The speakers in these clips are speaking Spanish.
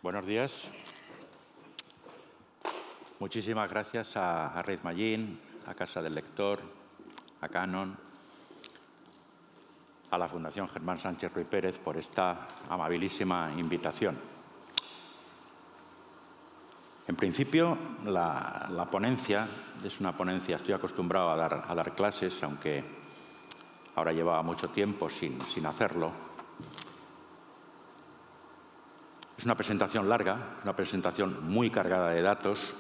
Buenos días. Muchísimas gracias a Red Magín, a Casa del Lector, a Canon, a la Fundación Germán Sánchez Ruy Pérez por esta amabilísima invitación. En principio, la ponencia es una ponencia, estoy acostumbrado a dar clases, aunque ahora llevaba mucho tiempo sin hacerlo. Es una presentación larga, una presentación muy cargada de datos,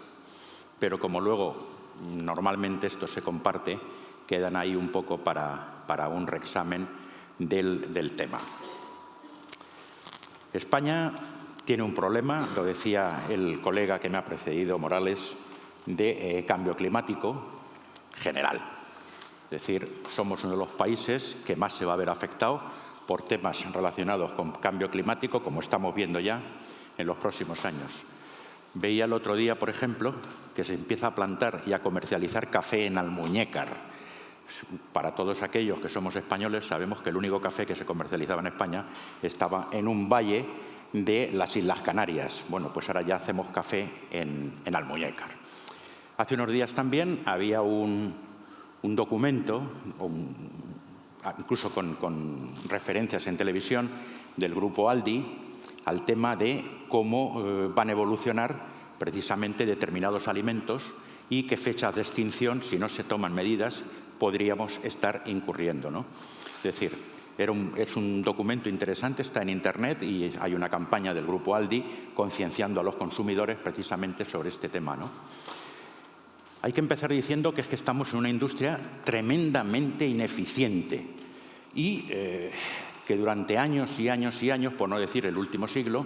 pero como luego normalmente esto se comparte, quedan ahí un poco para un reexamen del tema. España tiene un problema, lo decía el colega que me ha precedido, Morales, de cambio climático general. Es decir, somos uno de los países que más se va a ver afectado por temas relacionados con cambio climático, como estamos viendo ya en los próximos años. Veía el otro día, por ejemplo, que se empieza a plantar y a comercializar café en Almuñécar. Para todos aquellos que somos españoles, sabemos que el único café que se comercializaba en España estaba en un valle de las Islas Canarias. Bueno, pues ahora ya hacemos café en Almuñécar. Hace unos días también había un documento, incluso con referencias en televisión, del grupo Aldi, al tema de cómo van a evolucionar precisamente determinados alimentos y qué fechas de extinción, si no se toman medidas, podríamos estar incurriendo, ¿no? Es decir, es un documento interesante, está en Internet y hay una campaña del grupo Aldi concienciando a los consumidores precisamente sobre este tema, ¿no? Hay que empezar diciendo que estamos en una industria tremendamente ineficiente y que durante años y años y años, por no decir el último siglo,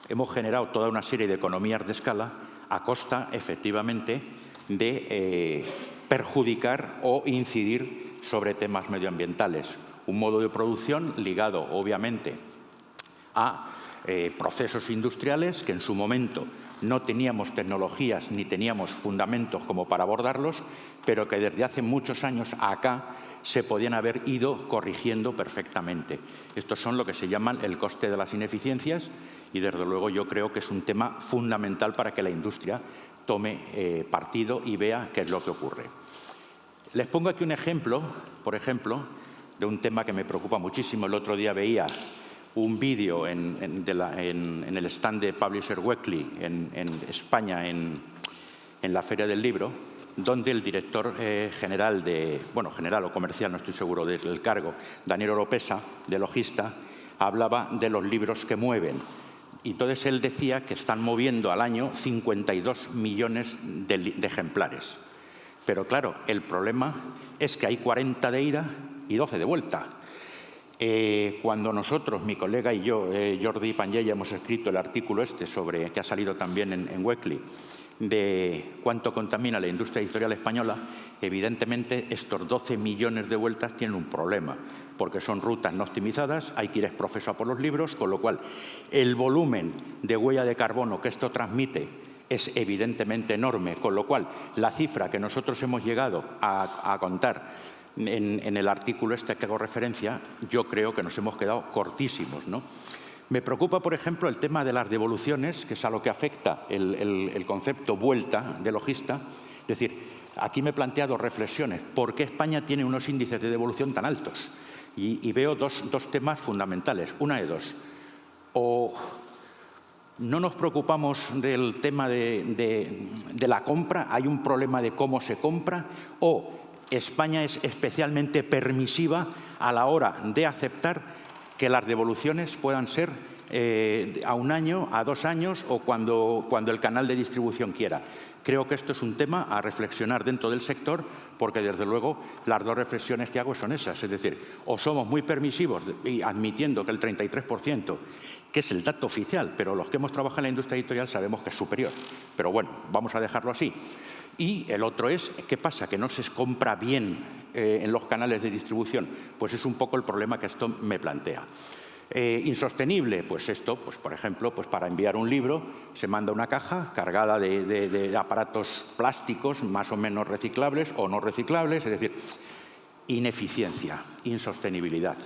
hemos generado toda una serie de economías de escala a costa, efectivamente, de perjudicar o incidir sobre temas medioambientales. Un modo de producción ligado, obviamente, a procesos industriales que en su momento no teníamos tecnologías ni teníamos fundamentos como para abordarlos, pero que desde hace muchos años acá se podían haber ido corrigiendo perfectamente. Estos son lo que se llaman el coste de las ineficiencias y, desde luego, yo creo que es un tema fundamental para que la industria tome partido y vea qué es lo que ocurre. Les pongo aquí un ejemplo, por ejemplo, de un tema que me preocupa muchísimo. El otro día veía un vídeo en el stand de Publisher Weekly en España, en la Feria del Libro, donde el director general general o comercial, no estoy seguro del cargo, Daniel Oropesa, de Logista, hablaba de los libros que mueven. Y entonces él decía que están moviendo al año 52 millones de ejemplares. Pero claro, el problema es que hay 40 de ida y 12 de vuelta. Cuando nosotros, mi colega y yo, Jordi Panyella, hemos escrito el artículo que ha salido también en Weekly, de cuánto contamina la industria editorial española, evidentemente estos 12 millones de vueltas tienen un problema, porque son rutas no optimizadas, hay que ir exprofeso a por los libros, con lo cual el volumen de huella de carbono que esto transmite es evidentemente enorme, con lo cual la cifra que nosotros hemos llegado a contar en el artículo que hago referencia, yo creo que nos hemos quedado cortísimos, ¿no? Me preocupa, por ejemplo, el tema de las devoluciones, que es a lo que afecta el concepto vuelta de Logista. Es decir, aquí me he planteado reflexiones. ¿Por qué España tiene unos índices de devolución tan altos? Y veo dos temas fundamentales. Una de dos. O no nos preocupamos del tema de la compra, hay un problema de cómo se compra, o España es especialmente permisiva a la hora de aceptar que las devoluciones puedan ser a un año, a 2 años o cuando el canal de distribución quiera. Creo que esto es un tema a reflexionar dentro del sector porque, desde luego, las dos reflexiones que hago son esas. Es decir, o somos muy permisivos y admitiendo que el 33%, que es el dato oficial, pero los que hemos trabajado en la industria editorial sabemos que es superior. Pero bueno, vamos a dejarlo así. Y el otro es, ¿qué pasa? Que no se compra bien en los canales de distribución. Pues es un poco el problema que esto me plantea. Insostenible, pues esto, pues por ejemplo, pues para enviar un libro se manda una caja cargada de aparatos plásticos más o menos reciclables o no reciclables, es decir, ineficiencia, insostenibilidad.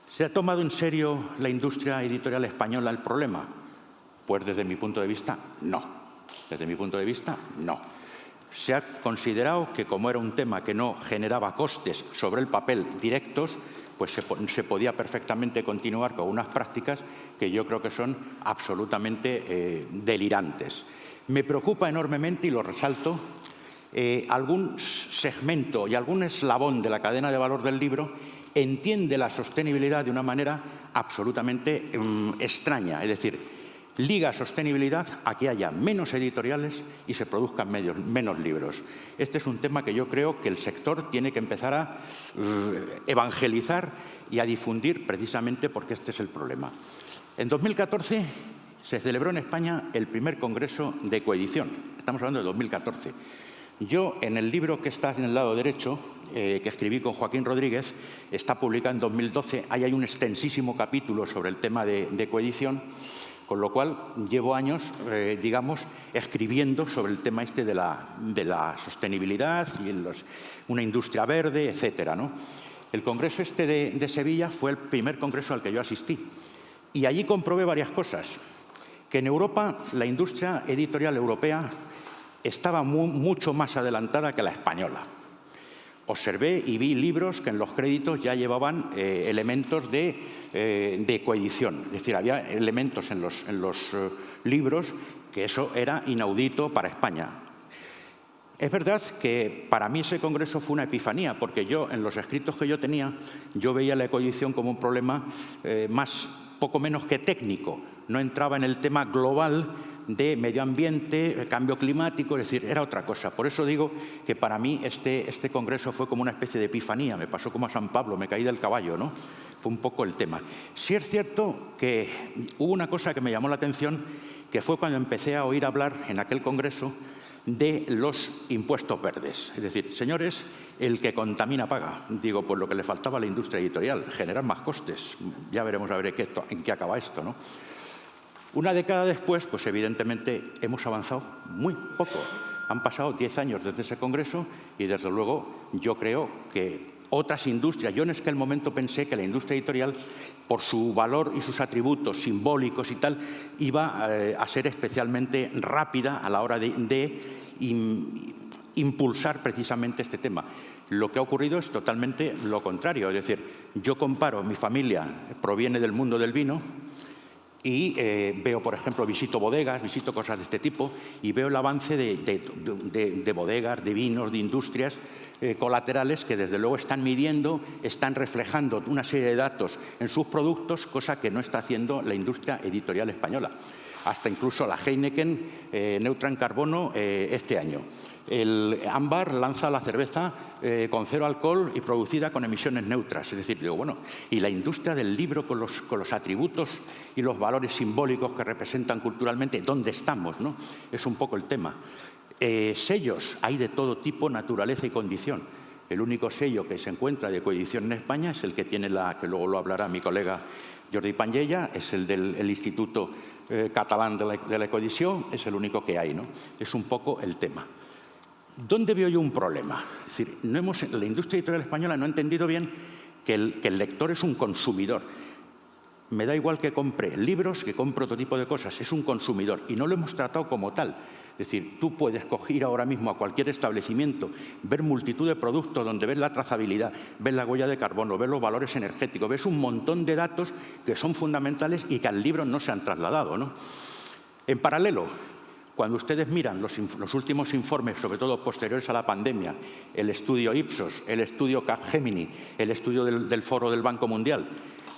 ¿Se ha tomado en serio la industria editorial española el problema? Pues desde mi punto de vista, no. Desde mi punto de vista, no. Se ha considerado que como era un tema que no generaba costes sobre el papel directos, pues se podía perfectamente continuar con unas prácticas que yo creo que son absolutamente delirantes. Me preocupa enormemente, y lo resalto, algún segmento y algún eslabón de la cadena de valor del libro entiende la sostenibilidad de una manera absolutamente extraña. Es decir, liga sostenibilidad a que haya menos editoriales y se produzcan menos libros. Este es un tema que yo creo que el sector tiene que empezar a evangelizar y a difundir, precisamente porque este es el problema. En 2014 se celebró en España el primer congreso de coedición. Estamos hablando de 2014. Yo, en el libro que está en el lado derecho, que escribí con Joaquín Rodríguez, está publicado en 2012, ahí hay un extensísimo capítulo sobre el tema de coedición, con lo cual llevo años, digamos, escribiendo sobre el tema este de la sostenibilidad y una industria verde, etcétera, ¿no? El congreso este de Sevilla fue el primer congreso al que yo asistí, y allí comprobé varias cosas. Que en Europa, la industria editorial europea estaba mucho más adelantada que la española. Observé y vi libros que en los créditos ya llevaban elementos de coedición. Es decir, había elementos en los libros que eso era inaudito para España. Es verdad que para mí ese congreso fue una epifanía, porque yo, en los escritos que yo tenía, yo veía la coedición como un problema poco menos que técnico. No entraba en el tema global de medio ambiente, cambio climático, es decir, era otra cosa. Por eso digo que para mí este congreso fue como una especie de epifanía, me pasó como a San Pablo, me caí del caballo, ¿no? Fue un poco el tema. Sí es cierto que hubo una cosa que me llamó la atención, que fue cuando empecé a oír hablar en aquel congreso de los impuestos verdes. Es decir, señores, el que contamina paga. Digo, pues lo que le faltaba a la industria editorial, generar más costes. Ya veremos a ver en qué acaba esto, ¿no? Una década después, pues evidentemente hemos avanzado muy poco. Han pasado 10 años desde ese congreso y desde luego yo creo que otras industrias, yo en aquel momento pensé que la industria editorial, por su valor y sus atributos simbólicos y tal, iba a ser especialmente rápida a la hora de impulsar precisamente este tema. Lo que ha ocurrido es totalmente lo contrario. Es decir, yo comparo, mi familia proviene del mundo del vino, y veo, por ejemplo, visito bodegas, visito cosas de este tipo y veo el avance de bodegas, de vinos, de industrias colaterales que desde luego están midiendo, están reflejando una serie de datos en sus productos, cosa que no está haciendo la industria editorial española. Hasta incluso la Heineken neutra en carbono este año. El Ámbar lanza la cerveza con cero alcohol y producida con emisiones neutras. Es decir, digo, bueno, y la industria del libro con los atributos y los valores simbólicos que representan culturalmente, ¿dónde estamos, no? Es un poco el tema. Sellos, hay de todo tipo, naturaleza y condición. El único sello que se encuentra de coedición en España es el que tiene que luego lo hablará mi colega Jordi Panyella, es el del Instituto Catalán de la Coedición, es el único que hay, ¿no? Es un poco el tema. ¿Dónde veo yo un problema? Es decir, la industria editorial española no ha entendido bien que el lector es un consumidor. Me da igual que compre libros, que compre otro tipo de cosas, es un consumidor y no lo hemos tratado como tal. Es decir, tú puedes ir ahora mismo a cualquier establecimiento, ver multitud de productos donde ves la trazabilidad, ves la huella de carbono, ves los valores energéticos, ves un montón de datos que son fundamentales y que al libro no se han trasladado, ¿no? En paralelo, cuando ustedes miran los últimos informes, sobre todo posteriores a la pandemia, el estudio Ipsos, el estudio Capgemini, el estudio del Foro del Banco Mundial,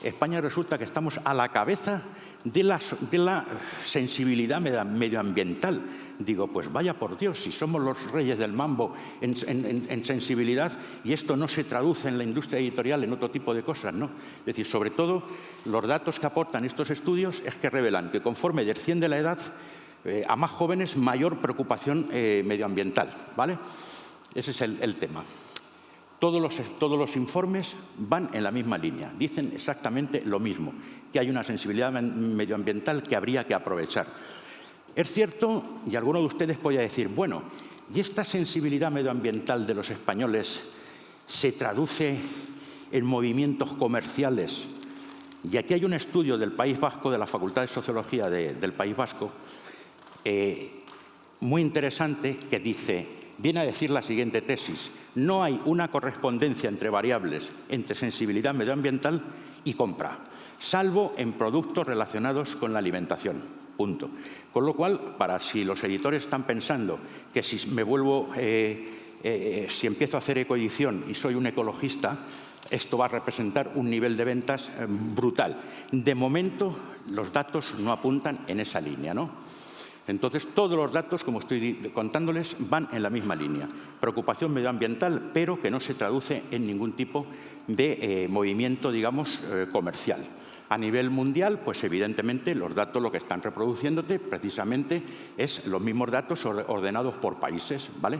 España resulta que estamos a la cabeza de la sensibilidad medioambiental. Digo, pues vaya por Dios, si somos los reyes del mambo en sensibilidad y esto no se traduce en la industria editorial en otro tipo de cosas, ¿no? Es decir, sobre todo, los datos que aportan estos estudios es que revelan que conforme desciende la edad, a más jóvenes, mayor preocupación medioambiental, ¿vale? Ese es el tema. Todos los informes van en la misma línea, dicen exactamente lo mismo, que hay una sensibilidad medioambiental que habría que aprovechar. Es cierto, y alguno de ustedes podría decir, bueno, ¿y esta sensibilidad medioambiental de los españoles se traduce en movimientos comerciales Y aquí hay un estudio del País Vasco, de la Facultad de Sociología del País Vasco, muy interesante, que viene a decir la siguiente tesis: no hay una correspondencia entre variables, entre sensibilidad medioambiental y compra, salvo en productos relacionados con la alimentación. Punto. Con lo cual, si los editores están pensando que si empiezo a hacer ecoedición y soy un ecologista, esto va a representar un nivel de ventas brutal. De momento, los datos no apuntan en esa línea, ¿no? Entonces, todos los datos, como estoy contándoles, van en la misma línea. Preocupación medioambiental, pero que no se traduce en ningún tipo de movimiento, digamos, comercial. A nivel mundial, pues evidentemente los datos lo que están reproduciéndote precisamente es los mismos datos ordenados por países, ¿vale?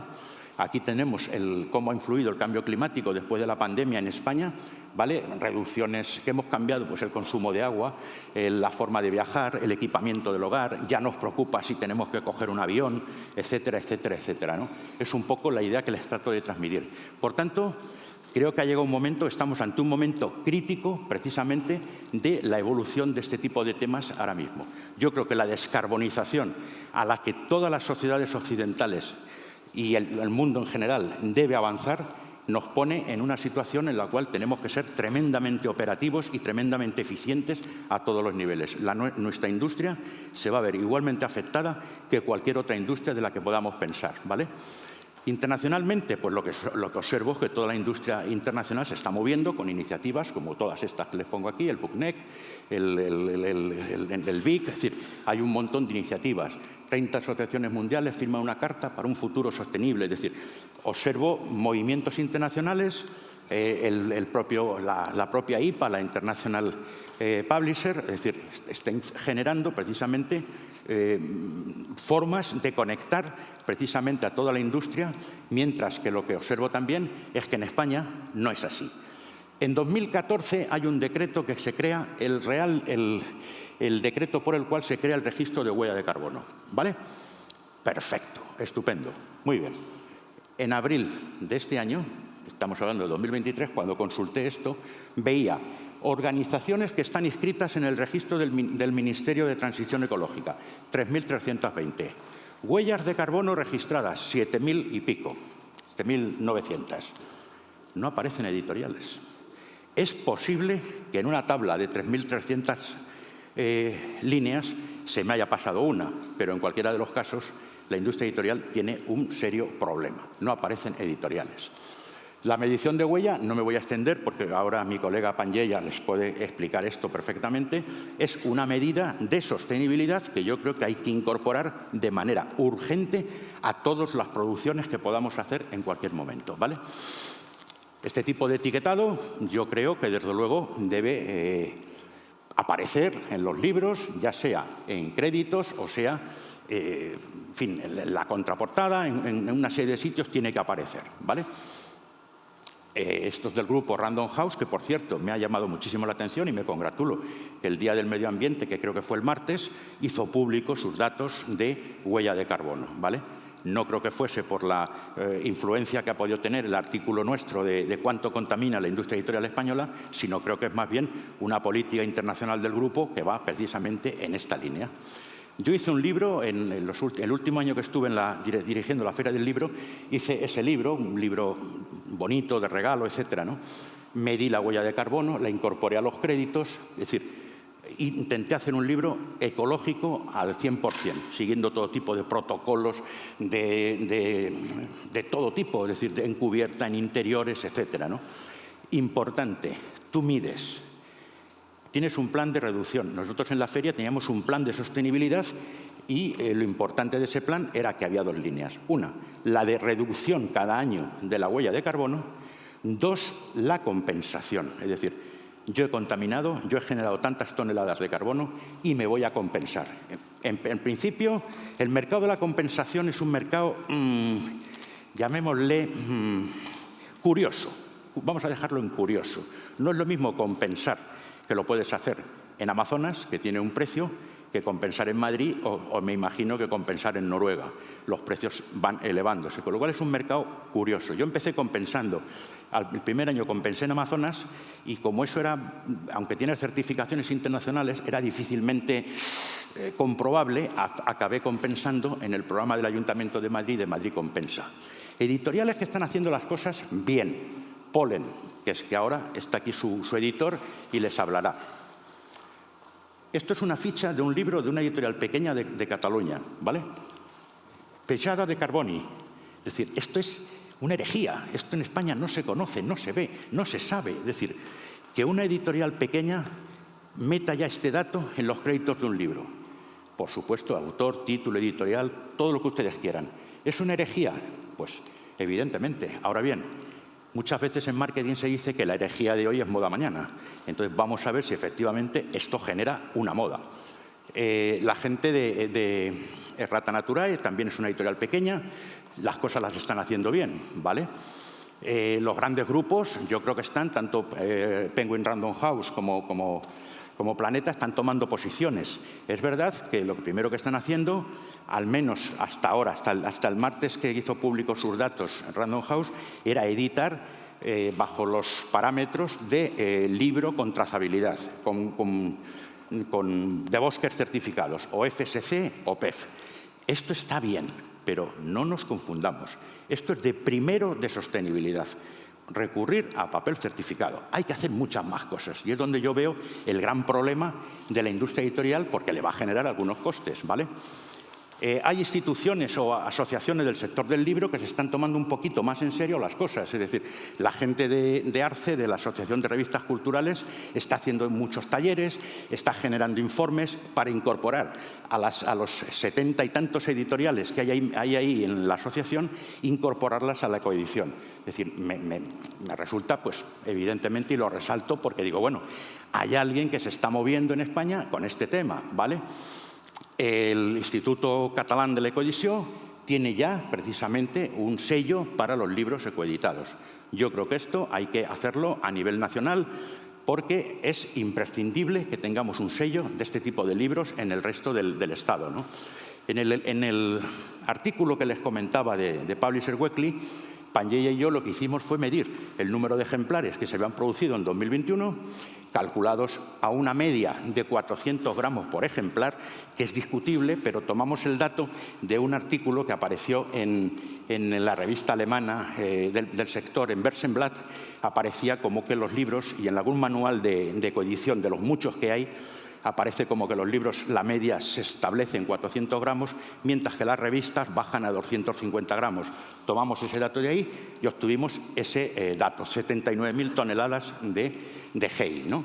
Aquí tenemos cómo ha influido el cambio climático después de la pandemia en España, ¿vale? Reducciones que hemos cambiado, pues el consumo de agua, la forma de viajar, el equipamiento del hogar, ya nos preocupa si tenemos que coger un avión, etcétera, etcétera, etcétera, ¿no? Es un poco la idea que les trato de transmitir. Por tanto, creo que ha llegado un momento, estamos ante un momento crítico, precisamente, de la evolución de este tipo de temas ahora mismo. Yo creo que la descarbonización a la que todas las sociedades occidentales y el mundo en general debe avanzar, nos pone en una situación en la cual tenemos que ser tremendamente operativos y tremendamente eficientes a todos los niveles. Nuestra industria se va a ver igualmente afectada que cualquier otra industria de la que podamos pensar, ¿vale? Internacionalmente, pues lo que observo es que toda la industria internacional se está moviendo con iniciativas como todas estas que les pongo aquí, el PUCNEC, el BIC, es decir, hay un montón de iniciativas. 30 asociaciones mundiales firman una carta para un futuro sostenible, es decir, observo movimientos internacionales, la propia IPA, la International Publisher, es decir, están generando precisamente formas de conectar precisamente a toda la industria, mientras que lo que observo también es que en España no es así. En 2014 hay un decreto que se crea, el decreto por el cual se crea el registro de huella de carbono, ¿vale? Perfecto, estupendo, muy bien. En abril de este año, estamos hablando de 2023, cuando consulté esto, veía organizaciones que están inscritas en el registro del Ministerio de Transición Ecológica, 3.320. Huellas de carbono registradas, 7.000 y pico, 7.900. No aparecen editoriales. Es posible que en una tabla de 3.300 líneas se me haya pasado una, pero en cualquiera de los casos la industria editorial tiene un serio problema. No aparecen editoriales. La medición de huella, no me voy a extender porque ahora mi colega Pangella les puede explicar esto perfectamente, es una medida de sostenibilidad que yo creo que hay que incorporar de manera urgente a todas las producciones que podamos hacer en cualquier momento, ¿vale? Este tipo de etiquetado yo creo que desde luego debe aparecer en los libros, ya sea en créditos o sea, en fin, en la contraportada, en una serie de sitios tiene que aparecer, ¿vale? Esto es del grupo Random House, que por cierto me ha llamado muchísimo la atención y me congratulo que el Día del Medio Ambiente, que creo que fue el martes, hizo público sus datos de huella de carbono, ¿vale? No creo que fuese por la influencia que ha podido tener el artículo nuestro de cuánto contamina la industria editorial española, sino creo que es más bien una política internacional del grupo que va precisamente en esta línea. Yo hice un libro, el último año que estuve dirigiendo la Feria del Libro, hice ese libro, un libro bonito, de regalo, etcétera, ¿no? Medí la huella de carbono, la incorporé a los créditos, es decir, intenté hacer un libro ecológico al 100%, siguiendo todo tipo de protocolos de todo tipo, es decir, en cubierta, en interiores, etcétera, ¿no? Importante, tú mides. Tienes un plan de reducción. Nosotros en la feria teníamos un plan de sostenibilidad y lo importante de ese plan era que había dos líneas. Una, la de reducción cada año de la huella de carbono. Dos, la compensación. Es decir, yo he contaminado, yo he generado tantas toneladas de carbono y me voy a compensar. En principio, el mercado de la compensación es un mercado, llamémosle, curioso. Vamos a dejarlo en curioso. No es lo mismo compensar, que lo puedes hacer en Amazonas, que tiene un precio, que compensar en Madrid o me imagino que compensar en Noruega. Los precios van elevándose, con lo cual es un mercado curioso. Yo empecé compensando, el primer año compensé en Amazonas y como eso era, aunque tiene certificaciones internacionales, era difícilmente comprobable, acabé compensando en el programa del Ayuntamiento de Madrid, de Madrid Compensa. Editoriales que están haciendo las cosas bien. Polen, que es que ahora está aquí su editor y les hablará. Esto es una ficha de un libro de una editorial pequeña de Cataluña, ¿vale? Peixada de Carboni. Es decir, esto es una herejía. Esto en España no se conoce, no se ve, no se sabe. Es decir, que una editorial pequeña meta ya este dato en los créditos de un libro. Por supuesto, autor, título, editorial, todo lo que ustedes quieran. ¿Es una herejía? Pues evidentemente. Ahora bien, muchas veces en marketing se dice que la herejía de hoy es moda mañana. Entonces vamos a ver si efectivamente esto genera una moda. La gente de Rata Naturae también es una editorial pequeña. Las cosas las están haciendo bien, ¿vale? Los grandes grupos, yo creo que están, tanto Penguin Random House como Planeta, están tomando posiciones. Es verdad que lo primero que están haciendo, al menos hasta ahora, hasta el martes que hizo público sus datos Random House, era editar bajo los parámetros de libro con trazabilidad, de bosques certificados, o FSC o PEF. Esto está bien, pero no nos confundamos. Esto es de primero de sostenibilidad. Recurrir a papel certificado. Hay que hacer muchas más cosas y es donde yo veo el gran problema de la industria editorial porque le va a generar algunos costes, ¿vale? Hay instituciones o asociaciones del sector del libro que se están tomando un poquito más en serio las cosas. Es decir, la gente de ARCE, de la Asociación de Revistas Culturales, está haciendo muchos talleres, está generando informes para incorporar a los 70 y tantos editoriales que hay ahí en la asociación, incorporarlas a la coedición. Es decir, me resulta, pues, evidentemente, y lo resalto porque digo, bueno, hay alguien que se está moviendo en España con este tema, ¿vale? El Instituto Catalán de la Ecoedició tiene ya precisamente un sello para los libros ecoeditados. Yo creo que esto hay que hacerlo a nivel nacional porque es imprescindible que tengamos un sello de este tipo de libros en el resto del Estado, ¿no? En el artículo que les comentaba de Publisher Weekly, Pangeia y yo lo que hicimos fue medir el número de ejemplares que se habían producido en 2021, calculados a una media de 400 gramos por ejemplar, que es discutible, pero tomamos el dato de un artículo que apareció en la revista alemana del sector, en Börsenblatt, aparecía como que los libros, y en algún manual de coedición de los muchos que hay, aparece como que los libros, la media se establece en 400 gramos, mientras que las revistas bajan a 250 gramos. Tomamos ese dato de ahí y obtuvimos ese dato, 79.000 toneladas de GEI, ¿no?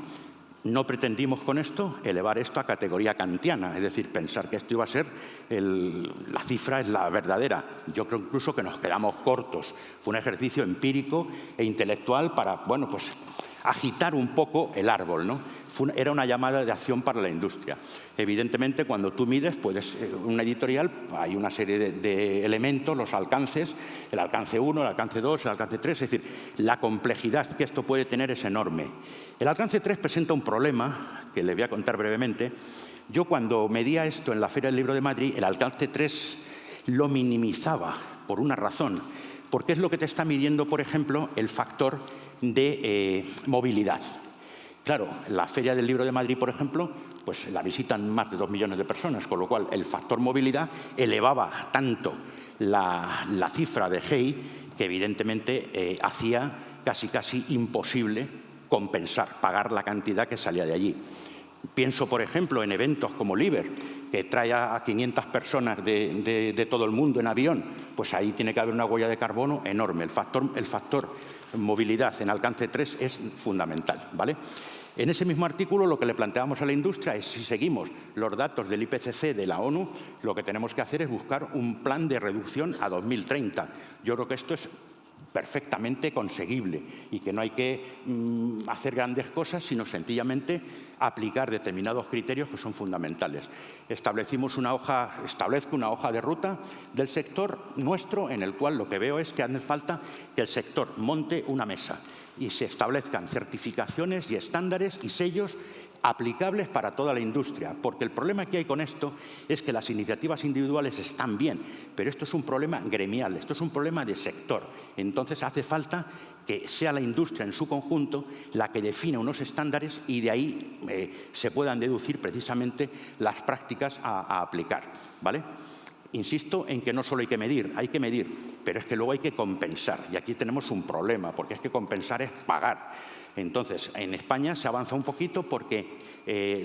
No pretendimos con esto elevar esto a categoría kantiana, es decir, pensar que esto iba a ser, la cifra es la verdadera. Yo creo incluso que nos quedamos cortos. Fue un ejercicio empírico e intelectual para, bueno, pues agitar un poco el árbol, ¿no? Era una llamada de acción para la industria. Evidentemente, cuando tú mides, una editorial, hay una serie de elementos, los alcances, el alcance 1, el alcance 2, el alcance 3, es decir, la complejidad que esto puede tener es enorme. El alcance 3 presenta un problema, que les voy a contar brevemente. Yo cuando medía esto en la Feria del Libro de Madrid, el alcance 3 lo minimizaba por una razón, porque es lo que te está midiendo, por ejemplo, el factor de movilidad. Claro, la Feria del Libro de Madrid, por ejemplo, pues la visitan más de 2 millones de personas, con lo cual el factor movilidad elevaba tanto la cifra de GEI que evidentemente hacía casi imposible compensar, pagar la cantidad que salía de allí. Pienso, por ejemplo, en eventos como Liber, que trae a 500 personas de todo el mundo en avión, pues ahí tiene que haber una huella de carbono enorme. El factor movilidad en alcance 3 es fundamental, ¿vale? En ese mismo artículo lo que le planteamos a la industria es, si seguimos los datos del IPCC de la ONU, lo que tenemos que hacer es buscar un plan de reducción a 2030. Yo creo que esto es perfectamente conseguible y que no hay que hacer grandes cosas, sino sencillamente aplicar determinados criterios que son fundamentales. Establezco una hoja de ruta del sector nuestro, en el cual lo que veo es que hace falta que el sector monte una mesa y se establezcan certificaciones y estándares y sellos aplicables para toda la industria, porque el problema que hay con esto es que las iniciativas individuales están bien, pero esto es un problema gremial, esto es un problema de sector. Entonces hace falta que sea la industria en su conjunto la que defina unos estándares y de ahí se puedan deducir precisamente las prácticas a aplicar, ¿vale? Insisto en que no solo hay que medir, pero es que luego hay que compensar. Y aquí tenemos un problema, porque es que compensar es pagar. Entonces, en España se avanza un poquito porque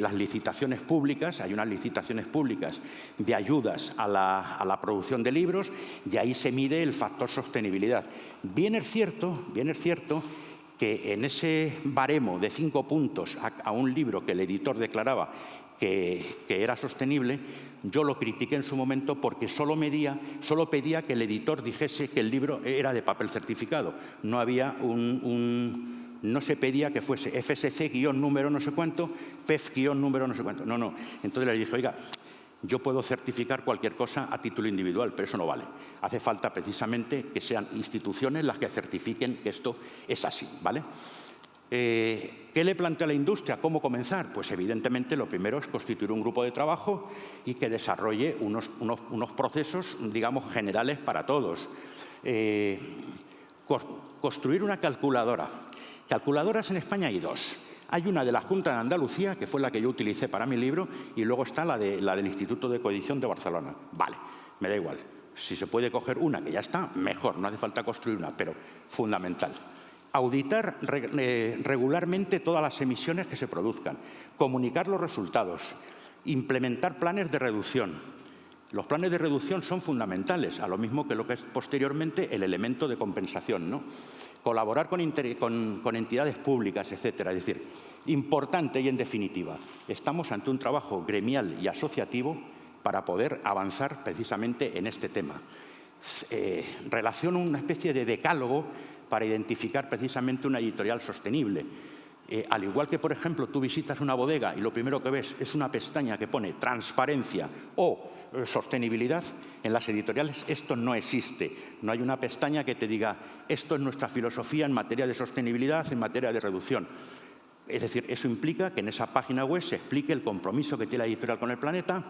las licitaciones públicas, hay unas licitaciones públicas de ayudas a la producción de libros y ahí se mide el factor sostenibilidad. Bien es cierto que en ese baremo de 5 puntos a un libro que el editor declaraba que era sostenible, yo lo critiqué en su momento porque solo pedía que el editor dijese que el libro era de papel certificado. No había no se pedía que fuese FSC-número no sé cuánto, PEF-número no sé cuánto. No. Entonces le dije, oiga, yo puedo certificar cualquier cosa a título individual, pero eso no vale. Hace falta precisamente que sean instituciones las que certifiquen que esto es así, ¿vale? ¿Qué le plantea a la industria? ¿Cómo comenzar? Pues evidentemente lo primero es constituir un grupo de trabajo y que desarrolle unos procesos, digamos, generales para todos. Construir una calculadora. Calculadoras en España hay 2. Hay una de la Junta de Andalucía, que fue la que yo utilicé para mi libro, y luego está la del Instituto de Coedición de Barcelona. Vale, me da igual. Si se puede coger una que ya está, mejor, no hace falta construir una, pero fundamental. Auditar regularmente todas las emisiones que se produzcan, comunicar los resultados, implementar planes de reducción. Los planes de reducción son fundamentales, a lo mismo que lo que es posteriormente el elemento de compensación, ¿no? Colaborar con entidades públicas, etcétera. Es decir, importante y en definitiva, estamos ante un trabajo gremial y asociativo para poder avanzar precisamente en este tema. Relaciono una especie de decálogo para identificar precisamente una editorial sostenible. Al igual que, por ejemplo, tú visitas una bodega y lo primero que ves es una pestaña que pone transparencia o sostenibilidad, en las editoriales esto no existe. No hay una pestaña que te diga esto es nuestra filosofía en materia de sostenibilidad, en materia de reducción. Es decir, eso implica que en esa página web se explique el compromiso que tiene la editorial con el planeta,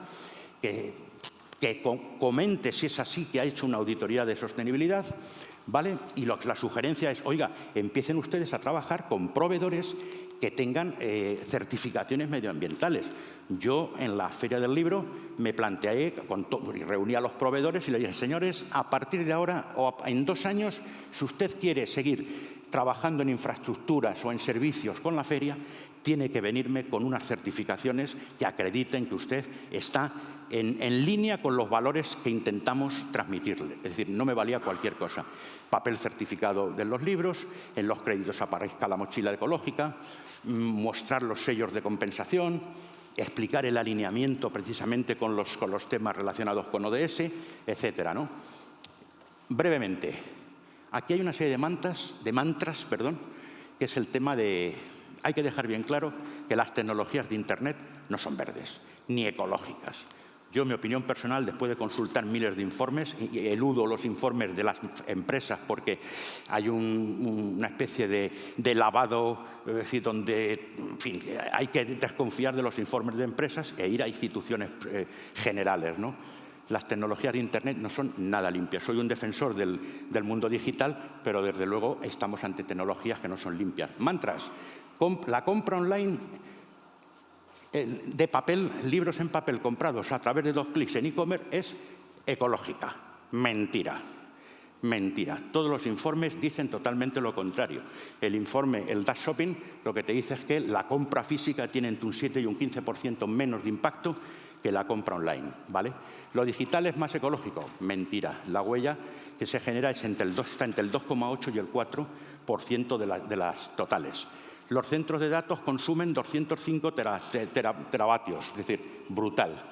que comente si es así, que ha hecho una auditoría de sostenibilidad, ¿vale? Y la sugerencia es, oiga, empiecen ustedes a trabajar con proveedores que tengan certificaciones medioambientales. Yo, en la Feria del Libro, me planteé, reuní a los proveedores y les dije, señores, a partir de ahora o en 2 años, si usted quiere seguir trabajando en infraestructuras o en servicios con la feria, tiene que venirme con unas certificaciones que acrediten que usted está en línea con los valores que intentamos transmitirle. Es decir, no me valía cualquier cosa. Papel certificado de los libros, en los créditos aparezca la mochila ecológica, mostrar los sellos de compensación, explicar el alineamiento precisamente con los temas relacionados con ODS, etcétera, ¿no? Brevemente, aquí hay una serie de mantras, que es el tema de... Hay que dejar bien claro que las tecnologías de Internet no son verdes, ni ecológicas. Yo, en mi opinión personal, después de consultar miles de informes, y eludo los informes de las empresas porque hay una especie de lavado, es decir, donde, en fin, hay que desconfiar de los informes de empresas e ir a instituciones generales, ¿no? Las tecnologías de Internet no son nada limpias. Soy un defensor del mundo digital, pero desde luego estamos ante tecnologías que no son limpias. Mantras. La compra online de papel, libros en papel comprados a través de 2 clics en e-commerce es ecológica. Mentira. Mentira. Todos los informes dicen totalmente lo contrario. El informe, el Dash Shopping, lo que te dice es que la compra física tiene entre un 7 y un 15% menos de impacto que la compra online, ¿vale? Lo digital es más ecológico. Mentira. La huella que se genera está entre el 2,8 y el 4% de las totales. Los centros de datos consumen 205 teravatios, es decir, brutal.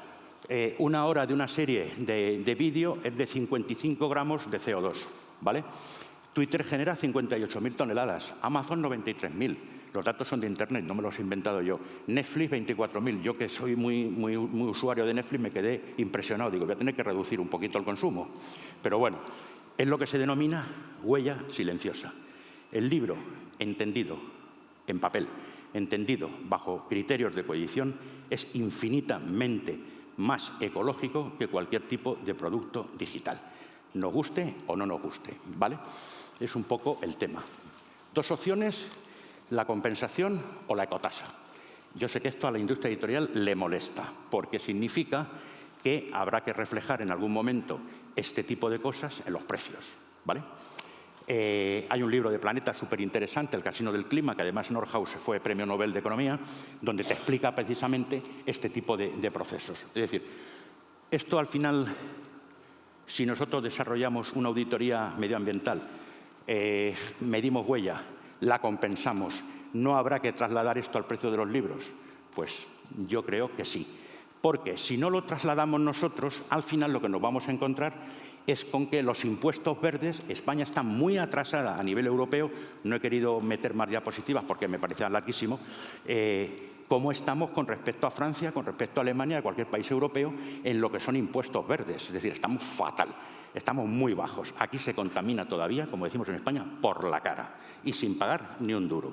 1 hora de una serie de vídeo es de 55 gramos de CO2, ¿vale? Twitter genera 58.000 toneladas, Amazon 93.000. Los datos son de Internet, no me los he inventado yo. Netflix 24.000. Yo, que soy muy usuario de Netflix, me quedé impresionado. Digo, voy a tener que reducir un poquito el consumo. Pero bueno, es lo que se denomina huella silenciosa. El libro, entendido en papel, entendido bajo criterios de coedición, es infinitamente más ecológico que cualquier tipo de producto digital, nos guste o no nos guste, ¿vale? Es un poco el tema. Dos opciones, la compensación o la ecotasa. Yo sé que esto a la industria editorial le molesta, porque significa que habrá que reflejar en algún momento este tipo de cosas en los precios, ¿vale? Hay un libro de Planeta súper interesante, El Casino del Clima, que además Nordhaus fue Premio Nobel de Economía, donde te explica precisamente este tipo de procesos. Es decir, esto al final, si nosotros desarrollamos una auditoría medioambiental, medimos huella, la compensamos, ¿no habrá que trasladar esto al precio de los libros? Pues yo creo que sí. Porque si no lo trasladamos nosotros, al final lo que nos vamos a encontrar es con que los impuestos verdes, España está muy atrasada a nivel europeo, no he querido meter más diapositivas porque me parecía larguísimo, cómo estamos con respecto a Francia, con respecto a Alemania, a cualquier país europeo, en lo que son impuestos verdes. Es decir, estamos fatal, estamos muy bajos. Aquí se contamina todavía, como decimos en España, por la cara y sin pagar ni un duro,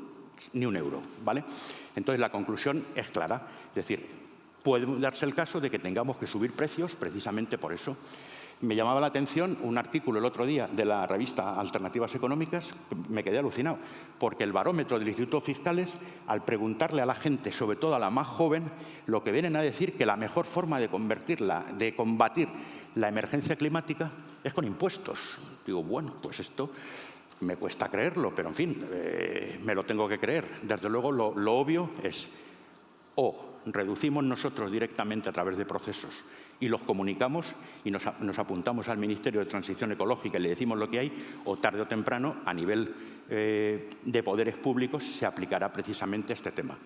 ni un euro, ¿vale? Entonces la conclusión es clara, es decir, puede darse el caso de que tengamos que subir precios precisamente por eso. Me llamaba la atención un artículo el otro día de la revista Alternativas Económicas, me quedé alucinado, porque el barómetro del Instituto Fiscales, al preguntarle a la gente, sobre todo a la más joven, lo que vienen a decir que la mejor forma de combatir la emergencia climática es con impuestos. Digo, bueno, pues esto me cuesta creerlo, pero en fin, me lo tengo que creer. Desde luego lo obvio es o reducimos nosotros directamente a través de procesos y los comunicamos y nos apuntamos al Ministerio de Transición Ecológica y le decimos lo que hay, o tarde o temprano, a nivel de poderes públicos, se aplicará precisamente este tema.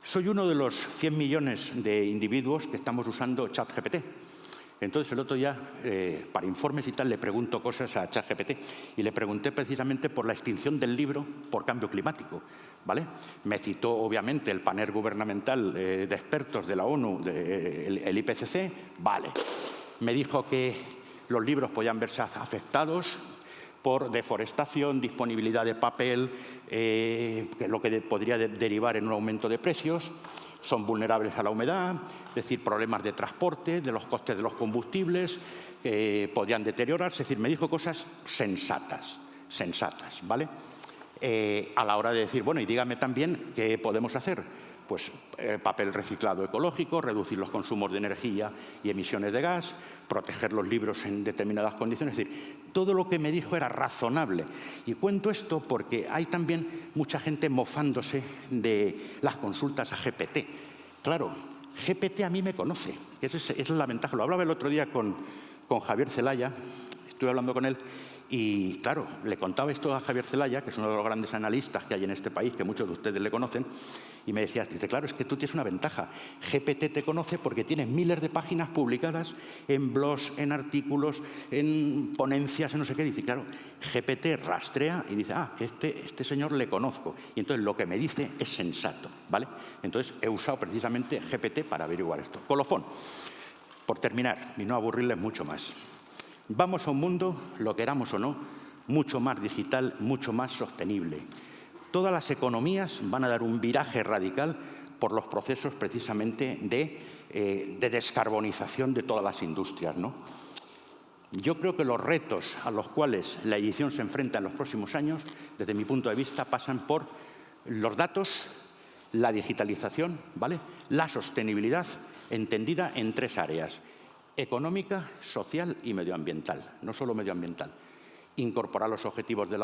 Soy uno de los 100 millones de individuos que estamos usando ChatGPT. Entonces, el otro día, para informes y tal, le pregunto cosas a ChatGPT y le pregunté precisamente por la extinción del libro por cambio climático, ¿vale? Me citó, obviamente, el panel gubernamental de expertos de la ONU, el IPCC, vale. Me dijo que los libros podían verse afectados por deforestación, disponibilidad de papel, que es lo que podría derivar en un aumento de precios. Son vulnerables a la humedad, es decir, problemas de transporte, de los costes de los combustibles, podrían deteriorarse. Es decir, me dijo cosas sensatas, ¿vale? A la hora de decir, bueno, y dígame también qué podemos hacer. Pues papel reciclado ecológico, reducir los consumos de energía y emisiones de gas, proteger los libros en determinadas condiciones. Es decir, todo lo que me dijo era razonable. Y cuento esto porque hay también mucha gente mofándose de las consultas a GPT. Claro, GPT a mí me conoce, esa es la ventaja. Lo hablaba el otro día con Javier Zelaya, estuve hablando con él, y claro, le contaba esto a Javier Zelaya, que es uno de los grandes analistas que hay en este país, que muchos de ustedes le conocen, y me decía, dice, claro, es que tú tienes una ventaja. GPT te conoce porque tienes miles de páginas publicadas en blogs, en artículos, en ponencias, en no sé qué. Dice, claro, GPT rastrea y dice, este señor le conozco. Y entonces lo que me dice es sensato, ¿vale? Entonces he usado precisamente GPT para averiguar esto. Colofón, por terminar, y no aburrirles mucho más. Vamos a un mundo, lo queramos o no, mucho más digital, mucho más sostenible. Todas las economías van a dar un viraje radical por los procesos precisamente de descarbonización de todas las industrias, ¿no? Yo creo que los retos a los cuales la edición se enfrenta en los próximos años, desde mi punto de vista, pasan por los datos, la digitalización, ¿vale?, la sostenibilidad entendida en tres áreas: económica, social y medioambiental, no solo medioambiental. Incorporar los objetivos de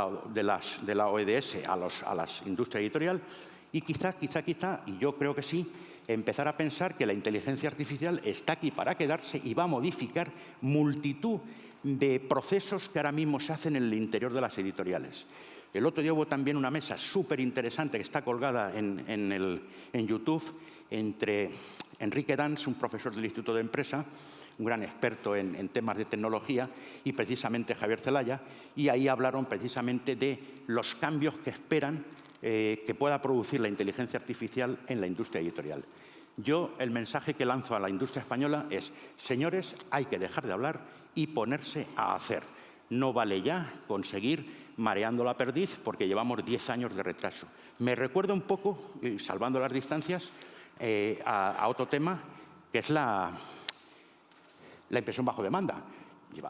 la OEDS a las industrias editorial y quizá, y yo creo que sí, empezar a pensar que la inteligencia artificial está aquí para quedarse y va a modificar multitud de procesos que ahora mismo se hacen en el interior de las editoriales. El otro día hubo también una mesa súper interesante que está colgada en YouTube entre Enrique Dans, un profesor del Instituto de Empresa, un gran experto en temas de tecnología, y precisamente Javier Zelaya, y ahí hablaron precisamente de los cambios que esperan que pueda producir la inteligencia artificial en la industria editorial. Yo el mensaje que lanzo a la industria española es, señores, hay que dejar de hablar y ponerse a hacer. No vale ya conseguir mareando la perdiz porque llevamos 10 años de retraso. Me recuerda un poco, salvando las distancias, a otro tema, que es la impresión bajo demanda.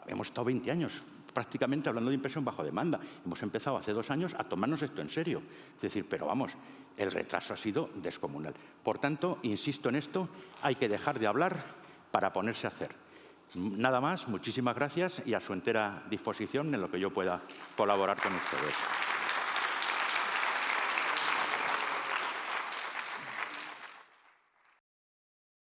Hemos estado 20 años prácticamente hablando de impresión bajo demanda. Hemos empezado hace 2 años a tomarnos esto en serio. Es decir, pero vamos, el retraso ha sido descomunal. Por tanto, insisto en esto, hay que dejar de hablar para ponerse a hacer. Nada más, muchísimas gracias y a su entera disposición en lo que yo pueda colaborar con ustedes.